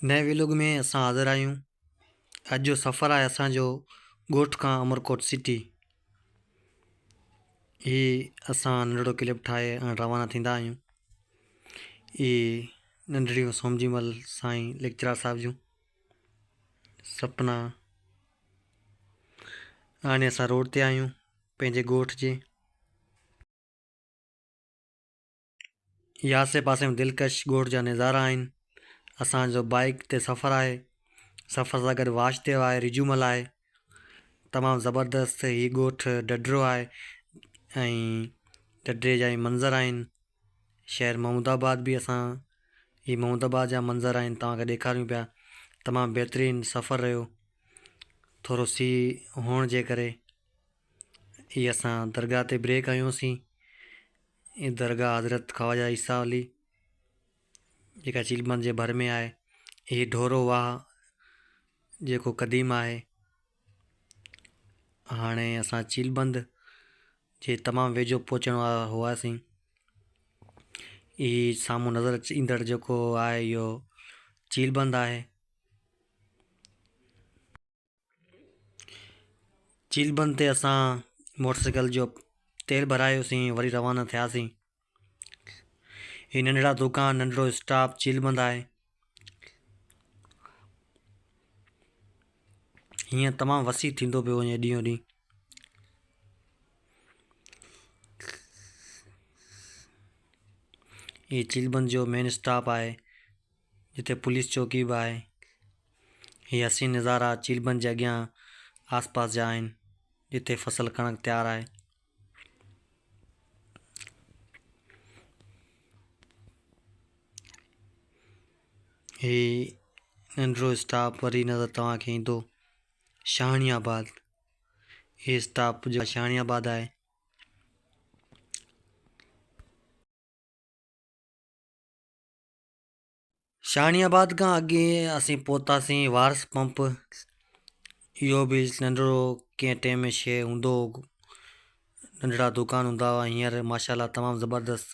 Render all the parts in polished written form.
नए व्लॉग में असां हाज़िर आहियूं। अॼु जो सफ़रु आहे असांजो ॻोठ खां अमरकोट सिटी। असां नंढिड़ो क्लिप ठाहे रवाना थींदा आहियूं। नंढड़ियूं सोमजीमल साईं लेक्चरार साहिब जूं सपना। हाणे असां रोड ते आहियूं पंहिंजे ॻोठ जे। आसे पासे में दिलकश ॻोठ जा नज़ारा आहिनि। असांजो बाइक ते सफ़रु आहे। सफ़र सां गॾु वाशदेव आहे, रिजूमल आहे। तमामु ज़बरदस्त हीउ ॻोठ ढढिरो आहे ऐं ढढे जा ई मंज़र आहिनि। शहर महमूदाबाद बि महमूदाबाद जा मंज़र आहिनि, तव्हांखे ॾेखारियूं पिया। तमामु बहितरीनु सफ़रु रहियो। थोरो सीउ हुअण जे करे असां दरगाह ते ब्रेक कयोसीं। दरगाह हज़रत ख्वाजा ईसा अली जेका चिलमन जे भर में आहे। ढोरो वाह जेको क़दीम आहे। हाणे असां चीलबंद जे तमामु वेझो पहुचण वारा हुआसीं। साम्हूं नज़र ईंदड़ जेको आहे इहो चीलबंद आहे। चीलबंद ते असां मोटरसाइकिल जो तेल भरायोसीं, वरी रवाना थियासीं। नंढड़ा दुकान, नंढड़ो स्टॉप चीलबंद आहे। हीअं तमामु वसी थींदो पियो वञे ॾींहों ॾींहुं। चीलबंद जो मेन स्टॉप आहे जिते पुलिस चौकी बि आहे। हसीन नज़ारा चीलबंद जे अॻियां आसपास जा आहिनि जिते फसल कणक तयारु आहे। नंढिड़ो स्टॉप वरी नज़र तव्हांखे ईंदो शाहणीआबाद। स्टॉप जो शाहणीआबाद आहे। शाहणीआबाद खां अॻे असीं पहुतासीं वारस पंप। इहो बि नंढिड़ो कंहिं टाइम में शइ हूंदो हो, नंढड़ा दुकान हूंदा हुआ। हींअर माशाल्लाह तमामु ज़बरदस्त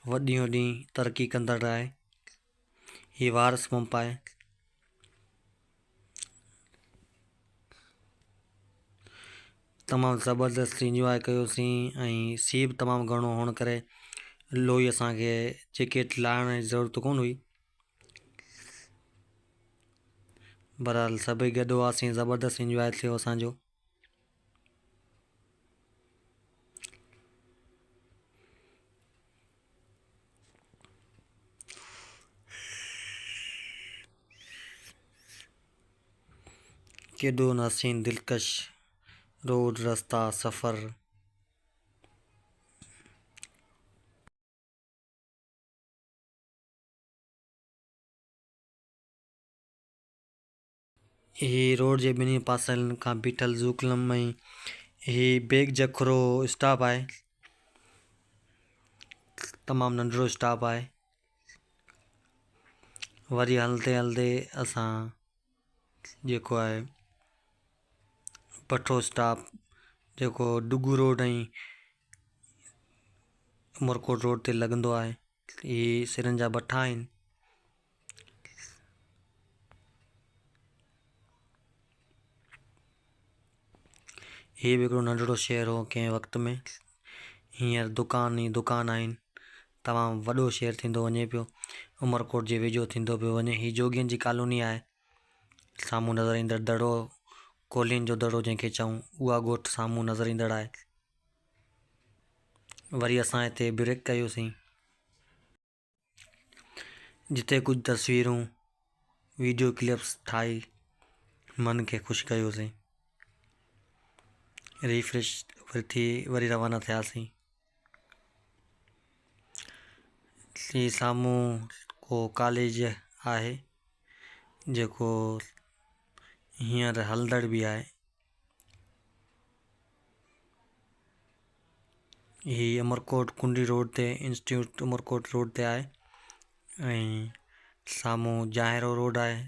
ॾींहों ॾींहुं तरक़ी कंदड़ आहे। वारस पंप आहे। तमामु ज़बरदस्त इंजॉय कयोसीं ऐं सीउ बि तमामु घणो हुअण करे लोही असांखे जैकेट लाहिण जी ज़रूरत कोन हुई। बहरहाल सभई गॾु हुआसीं, ज़बरदस्त इंजॉय थियो असांजो। केॾो न हसीन दिलकश रोड रस्ता सफ़र। रोड जे ॿिन्ही पासनि खां बीठल ज़ूकलम में बेग जखरो स्टॉप आहे। तमामु नंढिड़ो स्टॉप आहे। वरी हलंदे हलंदे असां जेको आहे पठो स्टॉप जेको डुगू रोड ऐं उमरकोट रोड ते लॻंदो आहे। सिरनि जा भठा आहिनि। बि हिकिड़ो नंढिड़ो शहर हो कंहिं वक़्त में। हींअर दुकान ई दुकान आहिनि। तमामु वॾो शहर थींदो वञे पियो। उमरकोट जे वेझो थींदो पियो वञे। जोगियुनि जी कॉलोनी आहे। साम्हूं नज़र ईंदड़ दड़ो, कोलियुनि जो दड़ो जंहिंखे चऊं, उहा ॻोठ साम्हूं नज़र ईंदड़ आहे। वरी असां हिते ब्रेक कयोसीं जिते कुझु तस्वीरूं वीडियो क्लिप्स ठाही मन खे ख़ुशि कयोसीं। रिफ्रेश थी वरी रवाना थियासीं। साम्हूं को कॉलेज आहे जेको हींअर हलंदड़ बि आहे। अमरकोट कुंडी रोड ते इंस्टीट्यूट अमरकोट रोड ते आहे ऐं साम्हूं जाहिरो रोड आहे।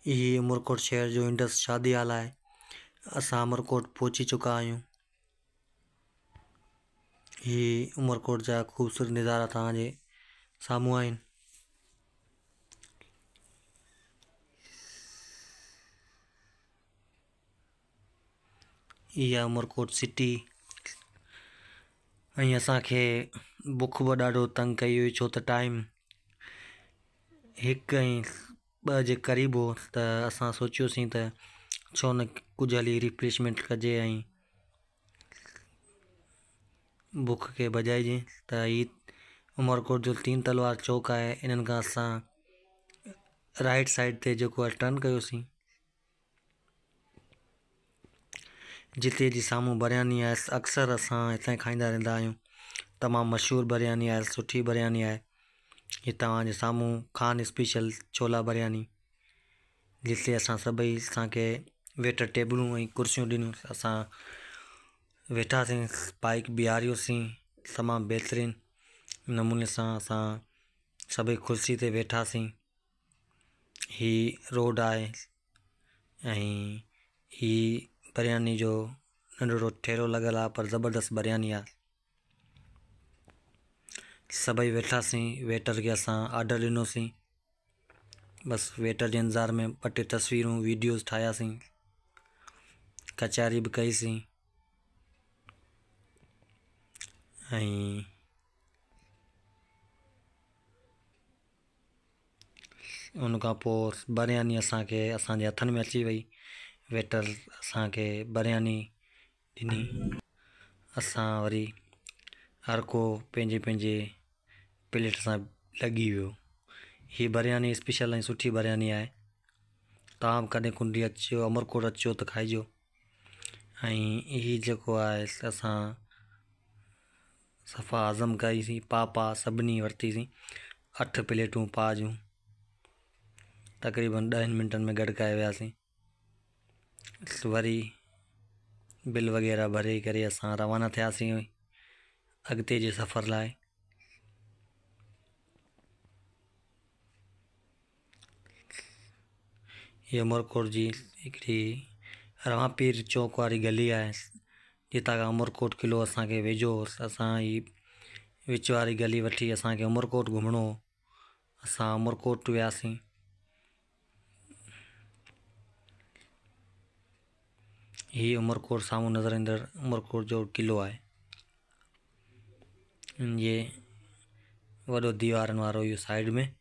ही उमरकोट शहर जो इंडस शादी हाल है। असां उमरकोट पहुची चुका आहियूं। ही उमरकोट जा ख़ूबसूरत नज़ारा तव्हांजे साम्हूं आहिनि। इहा उमरकोट सिटी। ऐं असांखे बुख बि ॾाढो तंग कई हुई, छो त टाइम 1 ऐं 2 जे क़रीब हो। त असां सोचियोसीं त छो न कुझु हली रिफ्रेशमेंट कजे ऐं बुख खे भॼाइजे। त ही उमरकोट जो 3 तलवार चौक आहे। इन्हनि खां असां राइट साइड ते जेको आहे टर्न कयोसीं, जिते जी साम्हूं बिरयानी आहे। अक्सर असां हितां खाईंदा रहंदा आहियूं। तमामु मशहूरु बिरयानी आहे, सुठी बिरयानी आहे। ही तव्हांजे साम्हूं ख़ान स्पेशल छोला बिरयानी, जिते असां सभई असांखे वेटर टेबलूं ऐं कुर्सियूं ॾिनियूं। असां वेठासीं, बाइक बीहारियोसीं तमामु बहितरीनु नमूने सां। असां सभई कुर्सी ते वेठासीं। ही रोड आहे ऐं ही बिरयानी जो नंढिड़ो ठेलो लॻल आहे, पर ज़बरदस्त बिरयानी आहे। सभई वेठासीं, वेटर खे असां ऑडर ॾिनोसीं। बसि वेटर जे इंतज़ार में 2 टे तस्वीरूं वीडियोज़ ठाहियासीं, कचहरी बि कईसीं। ऐं उन खां पोइ बिरयानी असांखे असांजे हथनि में अची वई। वेटर असांखे बिरयानी ॾिनी। असां वरी हर को पंहिंजे पंहिंजे प्लेट सां लॻी वियो। ही बिरयानी स्पेशल ऐं सुठी बिरयानी आहे। तव्हां बि कॾहिं कुंडी अचो, उमरकोट अचो त खाइजो। ऐं ही जेको आहे असां सफ़ा हज़म कईसीं। पा सभिनी वरितीसीं 8 प्लेटूं पा जूं। तक़रीबन 10 मिंटनि में गॾकाए वियासीं। वरी बिल वग़ैरह भरे करे असां रवाना थियासीं अॻिते जे सफ़र लाइ। हीअ उमरकोट जी हिकिड़ी रवापीर चौक वारी गली आहे, जितां खां उमरकोट क़िलो असांखे वेझो हो। असां ही विच वारी गली वठी असांखे उमरकोट घुमिणो हो। असां उमरकोट वियासीं। ही उमरकोट साम्हूं नज़र ईंदड़ उमरकोट जो क़िलो आहे। ये वॾो दीवारनि वारो इहो साइड में।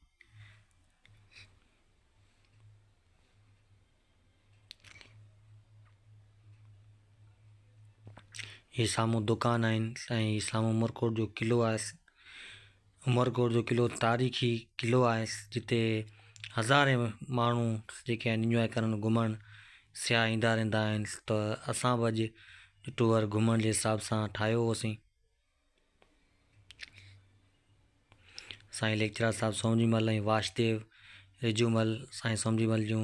ही साम्हूं दुकान आहिनि ऐं ही साम्हूं उमरकोट जो क़िलो आहे। उमरकोट जो क़िलो तारीख़ी क़िलो आहे, जिते हज़ारे माण्हू जेके आहिनि इंजॉय करणु घुमणु सियाह ईंदा रहंदा आहिनि। त असां बि अॼु टूर घुमण जे हिसाब सां ठाहियो हुओसीं। साईं लेक्चरार साहिबु सोमजीमल ऐं वासुदेव रिजूमल, साईं सोमजीमल जूं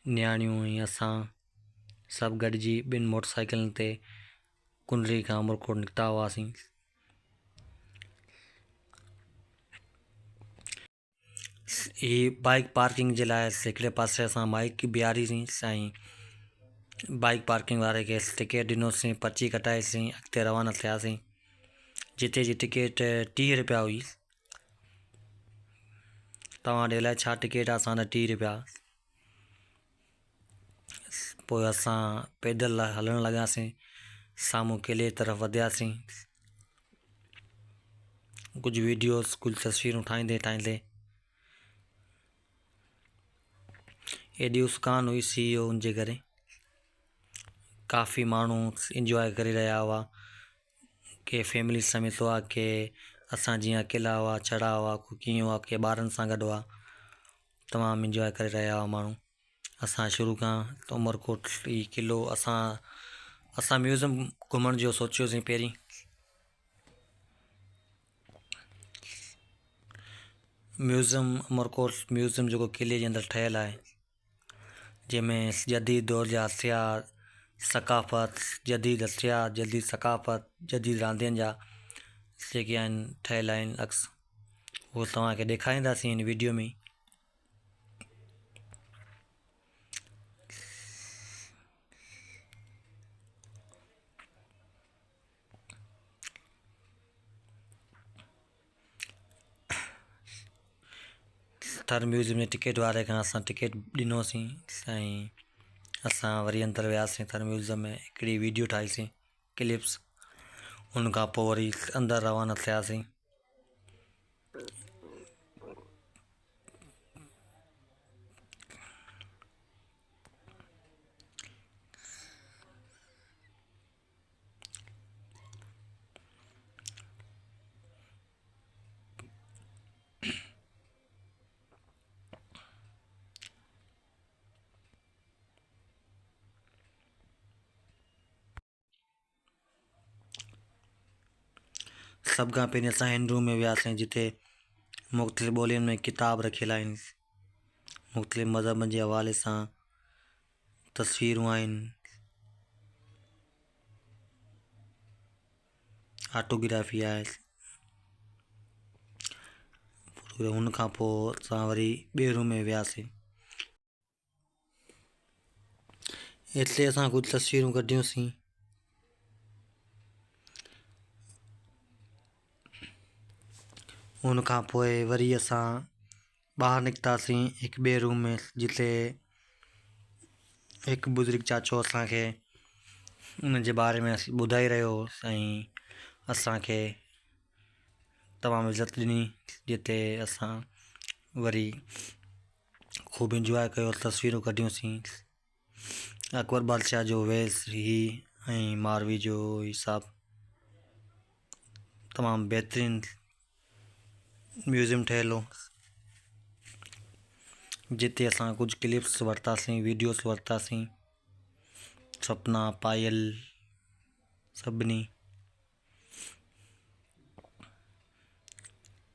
न्याणियूं ऐं असां सभु गॾिजी 2 मोटरसाइकिलनि ते कुंडली खां उमरकोट निकिता हुआसीं। ही बाइक पार्किंग जे लाइ हिकिड़े पासे असां बाइक बीहारीसीं। ऐं बाइक पार्किंग वारे खे टिकट ॾिनोसीं, पर्ची कटाईसीं, अॻिते रवाना थियासीं। जिते जी टिकट 30 रुपया हुई। तव्हां ॾे अलाए छा टिकट आहे, असां 30 रुपया। पोइ असां पैदल हलणु लॻासीं, साम्हूं किले तरफ़ वधियासीं। कुझु वीडियोज़, कुझु तस्वीरूं ठाहींदे एॾी उस कान हुई CEO हुनजे करे काफ़ी माण्हू इंजॉय करे रहिया हुआ। के फैमिली समेत हुआ, के असां जीअं अकेला हुआ, छड़ा हुआ, को कीअं हुआ, के ॿारनि सां गॾु हुआ। तमामु इंजॉय करे रहिया हुआ माण्हू। असां शुरू खां उमरकोट ही क़िलो असां म्यूज़ियम घुमण जो सोचियोसीं पहिरीं। म्यूज़ियम उमरकोट म्यूज़ियम जेको क़िले जे अंदरि ठहियलु आहे, जंहिंमें जदीद दौर जा हथियार, सकाफ़त, जदीद हथियार, जदीद सकाफ़त, जदीद रांदियुनि जा जेके आहिनि ठहियलु आहिनि अक्स, उहो तव्हांखे ॾेखारींदासीं हिन वीडियो में। थर म्यूज़ियम जे टिकट वारे खां असां टिकट ॾिनोसीं ऐं असां वरी अंदरि वियासीं थर म्यूज़ियम में। हिकिड़ी वीडियो ठाहीसीं क्लिप्स, उन खां पोइ वरी अंदरि रवाना थियासीं। सभ खां पहिरीं असां हिन रूम में वियासीं जिते मुख़्तलिफ़ ॿोलियुनि में किताब रखियल आहिनि, मुख़्तलिफ़ मज़हबनि जे हवाले सां तस्वीरूं आहिनि, ऑटोग्राफी आहे। हुन खां पोइ असां वरी ॿिए रूम में वियासीं। हिते असां कुझु तस्वीरूं कढियूंसीं। हुन खां पोइ वरी असां ॿाहिरि निकितासीं हिकु ॿिए रूम में, जिते हिकु बुज़ुर्ग चाचो असांखे उन जे बारे में ॿुधाई रहियो हो ऐं असांखे तमामु इज़त ॾिनी, जिते असां वरी ख़ूब इंजॉय कयो, तस्वीरूं कढियूंसीं। अकबर बादशाह जो वेस ही ऐं मारवी जो हिसाबु तमामु बहितरीनु म्यूज़ियम ठहियल हो, जिते असां कुझु क्लिप्स वरितासीं, वीडियोस वरितासीं। सपना, पायल, सभिनी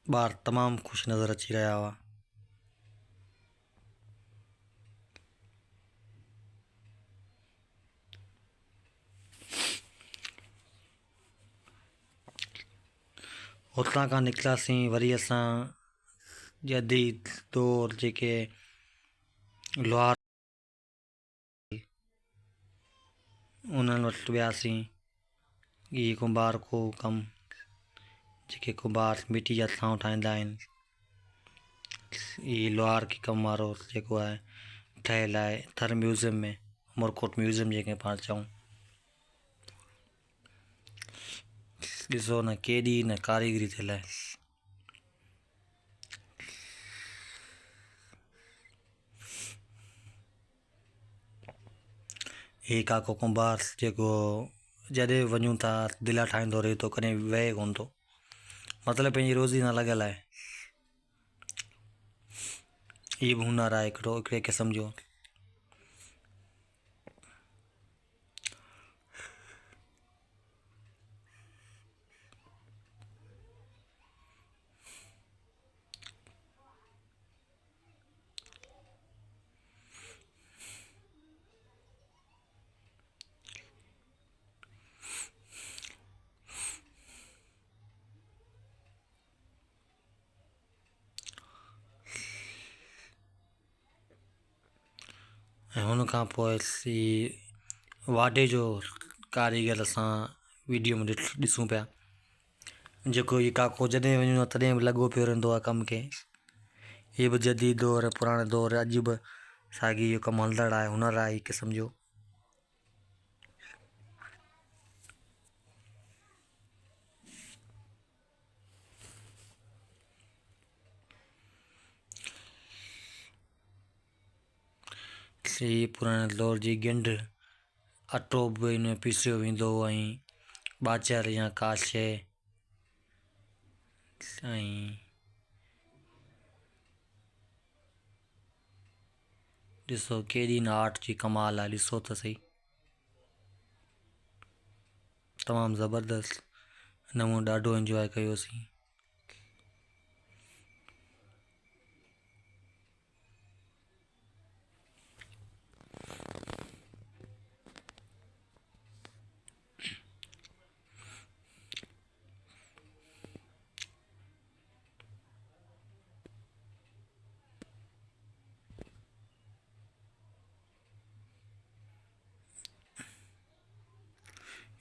ॿार तमामु ख़ुशि नज़र अची रहिया हुआ। हुतां खां निकितासीं वरी असां जदीद दौर जेके लोहार उन्हनि वटि वियासीं। इहे कुंभार को कमु, जेके कुंभार मिटी जा थांव ठाहींदा आहिनि, इहे लोहार के कमु वारो जेको आहे ठहियलु आहे थर म्यूज़ियम में, उमरकोट म्यूज़ियम जेके पाण चऊं। ॾिसो न केॾी न कारीगरी थियल आहे। हे काको कुंभार जेको जॾहिं वञूं था दिला ठाहींदो रहे थो, कॾहिं वहे कोन थो, मतिलबु पंहिंजी रोज़ी सां लॻियलु आहे। इहो बि हुनर आहे हिकिड़े क़िस्म जो। ऐं हुन खां पोइ वाढे जो कारीगर असां वीडियो में ॾिसूं पिया, जेको इहो काको जॾहिं वञूं तॾहिं बि लॻो पियो रहंदो आहे कम खे। इहे बि जदीद दौर, पुराणे दौर, अॼु बि साॻी इहो कमु हलंदड़ आहे, हुनर आहे हिकु क़िस्म जो। हीअ पुराणे दौर जी गिंड, अटो बि हिन में पीसियो वेंदो ऐं ॿाचर या का शइ, ऐं ॾिसो केॾी न आर्ट जी कमाल आहे, ॾिसो त सही, तमामु ज़बरदस्त नमूनो, ॾाढो इंजॉय कयोसीं।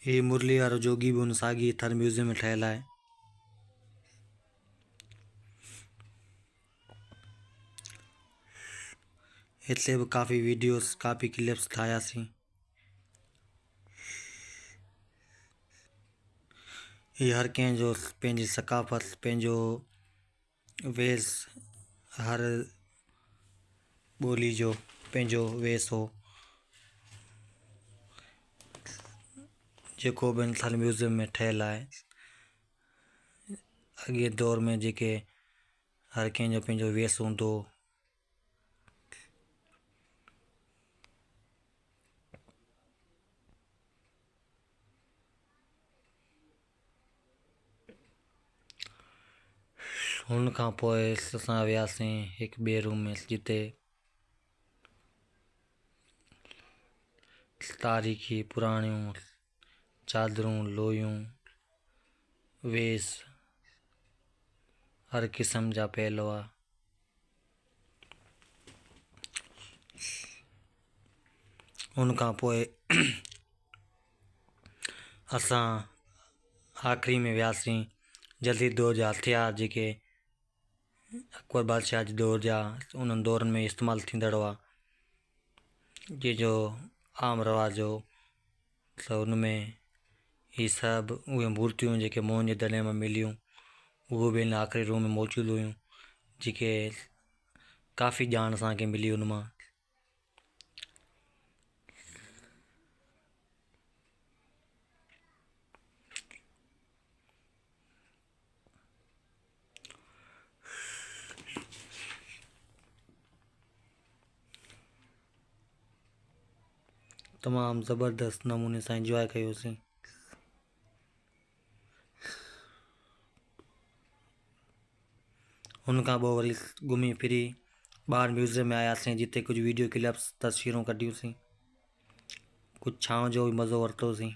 हीअ मुरली वारो जोगी बि हुन साॻी थर म्यूज़ियम में ठहियलु आहे। हिते बि काफ़ी वीडियोस काफ़ी क्लिप्स ठाहियासीं। हीअ हर कंहिंजो पंहिंजी सकाफ़त, पंहिंजो वेस, हर ॿोली जो पंहिंजो वेस हो, जेको बि इंसान म्यूज़ियम में ठहियलु आहे। अॻे दौर में जेके हर कंहिंजो पंहिंजो वेस हूंदो हो। हुन खां पोइ असां वियासीं हिकु ॿिए रूम में, जिते तारीख़ी पुराणियूं चादरूं, लोहियूं, वेस, हर क़िस्म जा पियल हुआ। हुन खां पोइ असां आख़िरी में वियासीं जदीद दौर जा हथियार, जेके अकबर बादशाह जे दौर जा उन्हनि दौरनि में इस्तेमालु थींदड़ हुआ, जंहिंजो आम रवाज हो। त हुन में ही सभु उहे मूर्तियूं जेके मोहनजोदड़ो में मिलियूं, उहो बि हिन आख़िरी रूम में मौजूदु हुयूं, जेके काफ़ी ॼाण असांखे मिली हुन मां। तमामु ज़बरदस्त नमूने सां इंजॉय कयोसीं। हुन खां पोइ वरी घुमी फिरी ॿाहिरि म्यूज़ियम में आयासीं, जिते कुझु वीडियो क्लिप्स तस्वीरूं कढियूंसीं, कुझु छांव जो बि मज़ो वरितोसीं।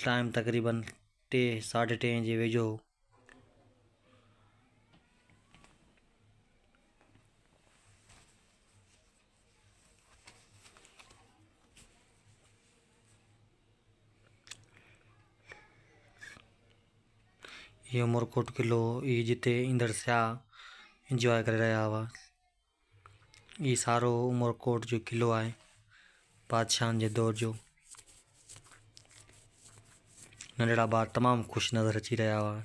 टाइम तक़रीबन 3 साढे 3 जे वेझो हो। इहो उमरकोट क़िलो, इहो जिते ईंदड़ सियाह इंजॉय करे रहिया हुआ। इहो सारो उमरकोट जो क़िलो आहे, बादशाहनि जे दौर जो। नंढड़ा ॿार तमामु ख़ुशि नज़र अची रहिया हुआ।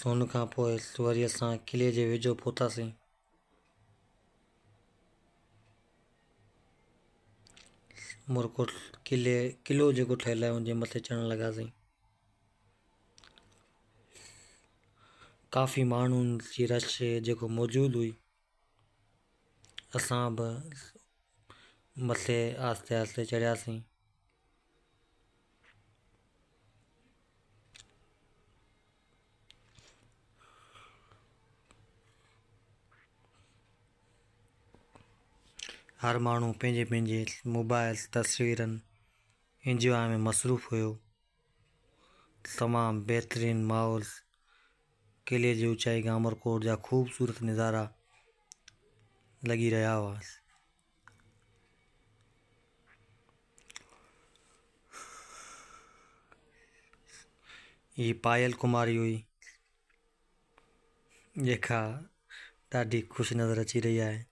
हुन खां पोइ वरी असां क़िले जे वेझो पहुतासीं। उमरकोट क़िलो जेको ठहियलु आहे, उनजे मथे चढ़णु लॻासीं। काफ़ी माण्हुनि जी रश जेको मौजूदु हुई। असां बि मथे आहिस्ते आहिस्ते चढ़ियासीं। हर माण्हू पंहिंजे पंहिंजे मोबाइल तस्वीरनि इंजॉय में मसरूफ़ हुयो। तमामु बहितरीनु माहौल, क़िले जी ऊचाई खां उमरकोट जा ख़ूबसूरत नज़ारा लॻी रहिया हुआ। हीअ पायल कुमारी हुई, जेका ॾाढी ख़ुशि नज़र अची रही आहे।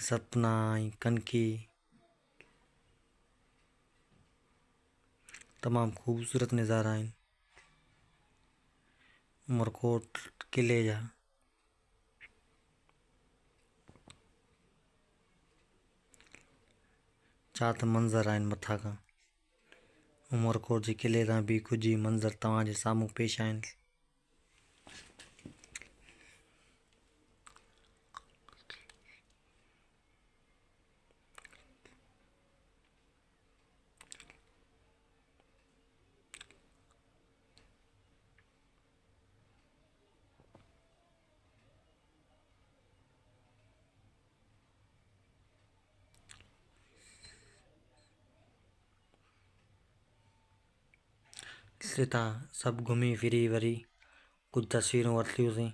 सपना ऐं कनकी तमामु ख़ूबसूरत नज़ारा आहिनि उमरकोट क़िले जा। छा त मंज़र आहिनि मथां खां। उमरकोट जे क़िले तां बि कुझु मंज़र तव्हांजे साम्हूं पेश आहिनि। हितां सभु घुमी फिरी वरी कुझु तस्वीरूं वरितियूंसीं।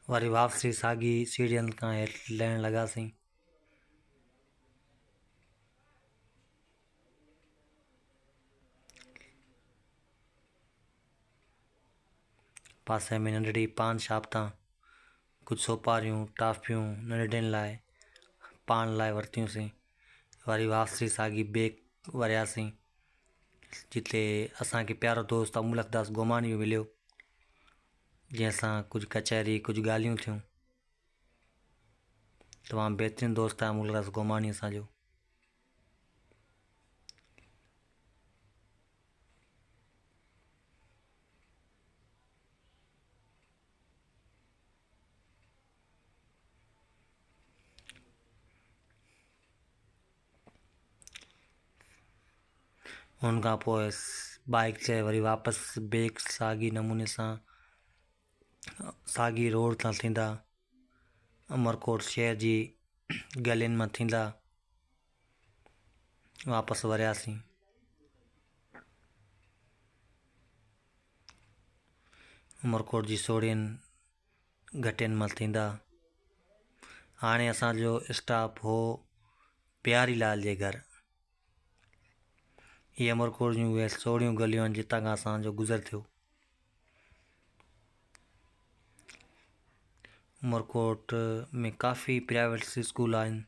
वरी वापसी साॻी सीढ़ियुनि खां हेठि लहण लॻासीं। पासे में नंढड़ी पान शॉप तां कुझु सोपारियूं टाफियूं नंढड़नि लाइ पाण लाइ वरितियूंसीं। वरी वापसी साॻी बेग वरियासीं जिते असांखे प्यारो दोस्त अमूलकदास गोमानी बि मिलियो, जंहिंसां कुझु कचहरी कुझु ॻाल्हियूं थियूं। तमामु बहितरीनु दोस्त आहे अमूलकदास गोमानी असांजो। हुन खां पोइ बाइक ते वरी वापसि बेग साॻी नमूने सां साॻी रोड तां थींदा अमरकोट शहर जी गलियुनि मां थींदा वापसि वरियासीं। अमरकोट जी सोड़ियुनि घटियुनि मां थींदा हाणे असांजो स्टॉप हो प्यारी लाल जे घर। ये अमरकोट जूं उहे सोड़ियूं गलियूं आहिनि जितां खां असांजो गुज़र थियो। अमरकोट में काफ़ी प्राइवेट स्कूल आहिनि।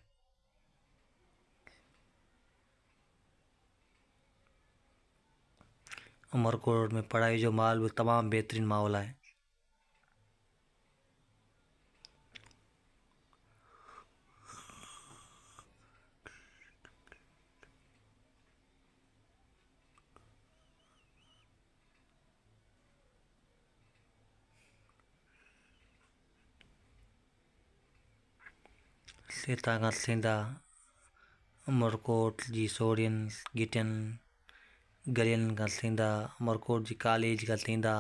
अमरकोट में पढ़ाई जो माहौल बि तमामु बहितरीनु माहौल आहे। हितां खां थींदा अमरकोट जी सोड़ियुनि गिटियुनि गलियुनि खां थींदा अमरकोट जी कॉलेज खां थींदा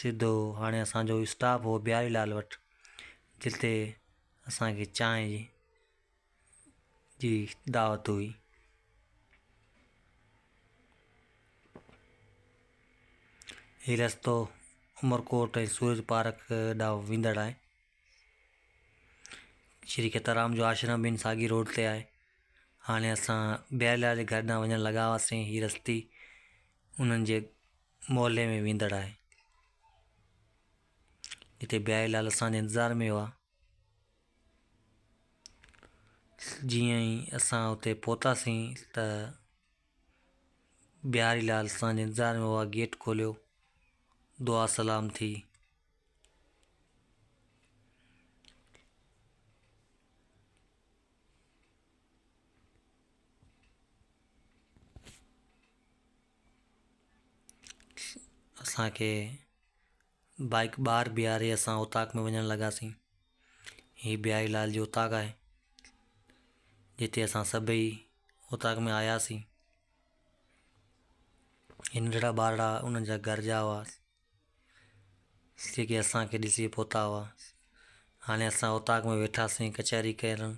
सिधो हाणे असांजो स्टॉप हो बिहारी लाल वटि, जिते असांखे चांहि जी दावत हुई। हीउ रस्तो अमरकोट ऐं सूरज पार्क ॾांहुं वेंदड़ आहे। श्री खेताराम जो आश्रम बि साॻी रोड ते आहे। हाणे असां बिहारी लाल जे घर ॾांहुं वञणु लॻा हुआसीं। हीअ रस्ती उन्हनि जे मोहल्ले में वेंदड़ आहे, जिते बिहारी लाल असांजे इंतज़ार में हुआ। जीअं ई असां हुते पहुतासीं त बिहारी लाल असांजे इंतज़ार में हुआ। गेट खोलियो, दुआ सलाम थी। असांखे बाइक ॿाहिरि बीहारे असां उताक में वञणु लॻासीं। हीअ बिहारी लाल जो उताक आहे, जिते असां सभई उताक में आयासीं। हीअ नंढड़ा ॿारड़ा उन्हनि जा घर जा हुआ जेके असांखे ॾिसी पहुता हुआ। हाणे असां उताक में वेठासीं कचहरी करणु।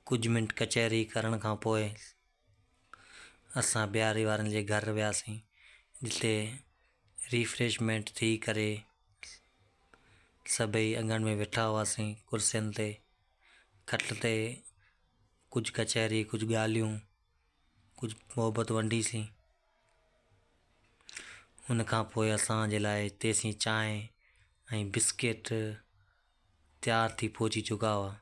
कुझु मिंट कचहरी करण खां पोइ असां बिहारी वारनि जे घर वियासीं, जिते रिफ्रेशमेंट थी करे सभई अंगण में वेठा हुआसीं कुर्सियुनि ते खट ते। कुझु कचहरी कुझु ॻाल्हियूं कुझु मोहबत वंडीसीं। हुन खां पोइ असांजे लाइ तेसीं चांहि ऐं बिस्किट तयारु थी पहुची चुका हुआ।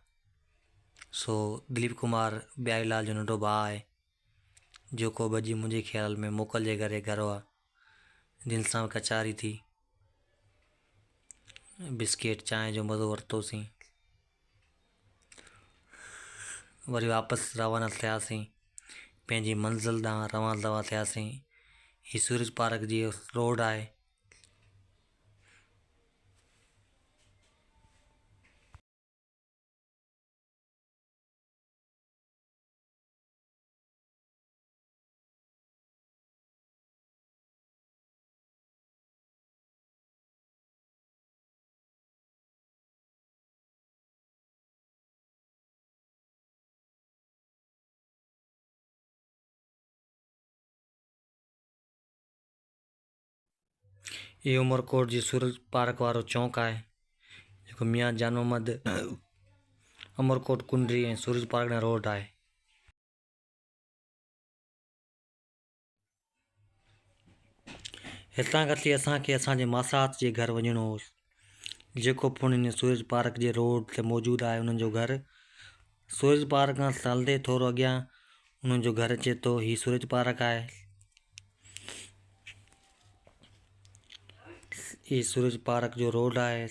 सो दिलीप कुमार बिहारी लाल जो नंढो भाउ आहे, जेको भॼी मुंहिंजे ख़्याल में मोकल जे करे घर हुआ, जिन सां कचारी थी। बिस्किट चांहि जो मज़ो वरितोसीं। वरी वापसि रवाना थियासीं, पंहिंजी मंज़िल ॾांहुं रवाना थियासीं। ही सूरज पार्क जी रोड आहे। ये उमरकोट जी सूरज पार्क वारो चौक आहे जेको मियां जान मोहम्मद अमरकोट कुंडरी ऐं सूरज पार्क ॾांहुं रोड आहे। हितां खां थी असांखे असांजे मासात जे घर वञिणो हो, जेको पिणु हिन सूरज पार्क जे रोड ते मौजूदु आहे। उन्हनि जो घर सूरज पार्क खां हलंदे थोरो अॻियां उन्हनि जो घर अचे थो। हीउ सूरज पार्क आहे। हीउ सूरज पार्क जो रोड आहे।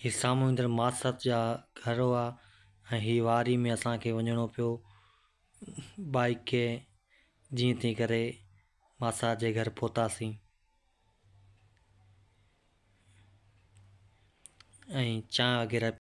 हीउ साम्हूं ईंदड़ मासत जा घर हुआ ऐं हीअ वारी में असांखे वञिणो पियो बाइक खे। जीअं तीअं करे मासात जे घर पहुतासीं ऐं चांहि वग़ैरह